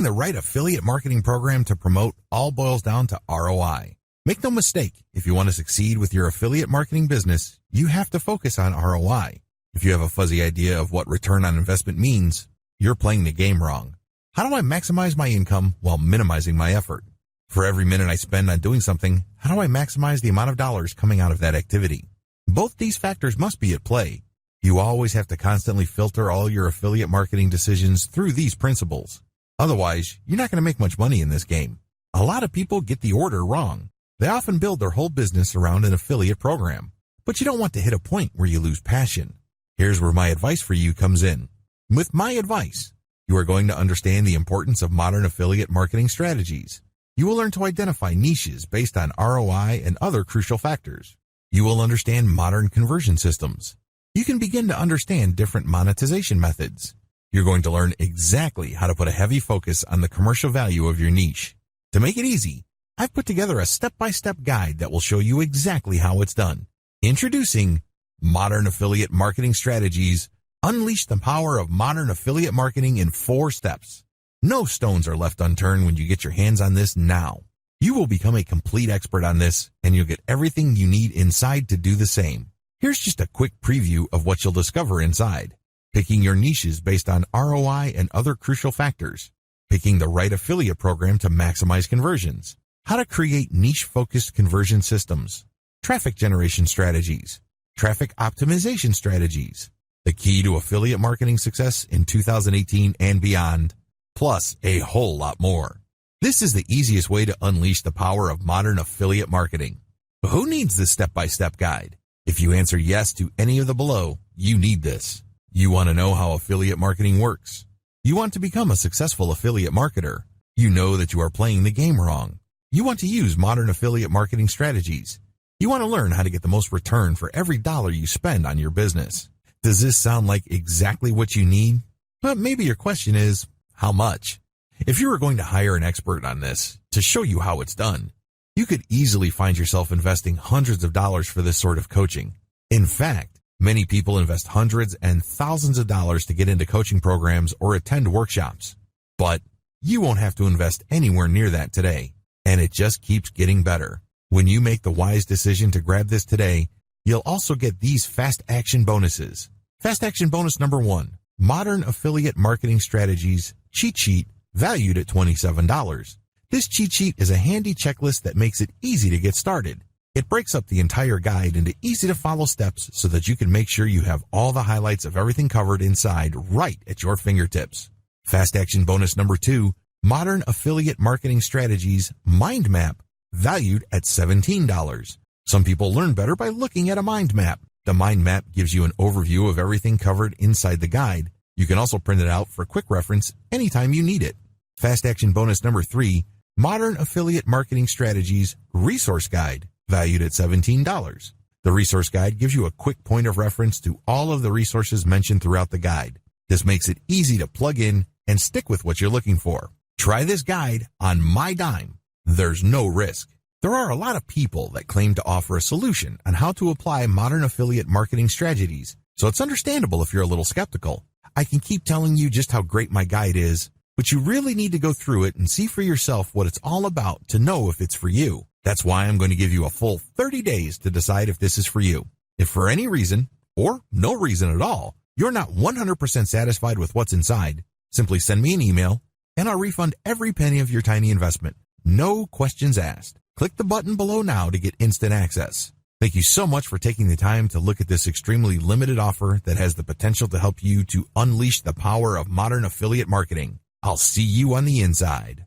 Picking the right affiliate marketing program to promote all boils down to ROI. Make no mistake, if you want to succeed with your affiliate marketing business, you have to focus on ROI. If you have a fuzzy idea of what return on investment means, you're playing the game wrong. How do I maximize my income while minimizing my effort? For every minute I spend on doing something, how do I maximize the amount of dollars coming out of that activity? Both these factors must be at play. You always have to constantly filter all your affiliate marketing decisions through these principles. Otherwise, you're not going to make much money in this game. A lot of people get the order wrong. They often build their whole business around an affiliate program, but you don't want to hit a point where you lose passion. Here's where my advice for you comes in. With my advice, you are going to understand the importance of modern affiliate marketing strategies. You will learn to identify niches based on ROI and other crucial factors. You will understand modern conversion systems. You can begin to understand different monetization methods. You're going to learn exactly how to put a heavy focus on the commercial value of your niche. To make it easy, I've put together a step-by-step guide that will show you exactly how it's done. Introducing Modern Affiliate Marketing Strategies. Unleash the power of modern affiliate marketing in 4 steps. No stones are left unturned when you get your hands on this now. You will become a complete expert on this, and you'll get everything you need inside to do the same. Here's just a quick preview of what you'll discover inside. Picking your niches based on ROI and other crucial factors. Picking the right affiliate program to maximize conversions. How to create niche-focused conversion systems. Traffic generation strategies. Traffic optimization strategies. The key to affiliate marketing success in 2018 and beyond. Plus a whole lot more. This is the easiest way to unleash the power of modern affiliate marketing. But who needs this step-by-step guide? If you answer yes to any of the below, you need this. You want to know how affiliate marketing works. You want to become a successful affiliate marketer. You know that you are playing the game wrong. You want to use modern affiliate marketing strategies. You want to learn how to get the most return for every dollar you spend on your business. Does this sound like exactly what you need? But maybe your question is, how much? If you were going to hire an expert on this to show you how it's done, you could easily find yourself investing hundreds of dollars for this sort of coaching. In fact, many people invest hundreds and thousands of dollars to get into coaching programs or attend workshops. But you won't have to invest anywhere near that today, and it just keeps getting better. When you make the wise decision to grab this today, you'll also get these fast action bonuses. Fast action bonus number 1, Modern Affiliate Marketing Strategies Cheat Sheet, valued at $27. This cheat sheet is a handy checklist that makes it easy to get started. It breaks up the entire guide into easy-to-follow steps so that you can make sure you have all the highlights of everything covered inside right at your fingertips. Fast action bonus number 2, Modern Affiliate Marketing Strategies Mind Map, valued at $17. Some people learn better by looking at a mind map. The mind map gives you an overview of everything covered inside the guide. You can also print it out for quick reference anytime you need it. Fast action bonus number 3, Modern Affiliate Marketing Strategies Resource Guide, valued at $17. The resource guide gives you a quick point of reference to all of the resources mentioned throughout the guide. This makes it easy to plug in and stick with what you're looking for. Try this guide on my dime. There's no risk. There are a lot of people that claim to offer a solution on how to apply modern affiliate marketing strategies, so it's understandable if you're a little skeptical. I can keep telling you just how great my guide is, but you really need to go through it and see for yourself what it's all about to know if it's for you. That's why I'm going to give you a full 30 days to decide if this is for you. If for any reason, or no reason at all, you're not 100% satisfied with what's inside, simply send me an email, and I'll refund every penny of your tiny investment. No questions asked. Click the button below now to get instant access. Thank you so much for taking the time to look at this extremely limited offer that has the potential to help you to unleash the power of modern affiliate marketing. I'll see you on the inside.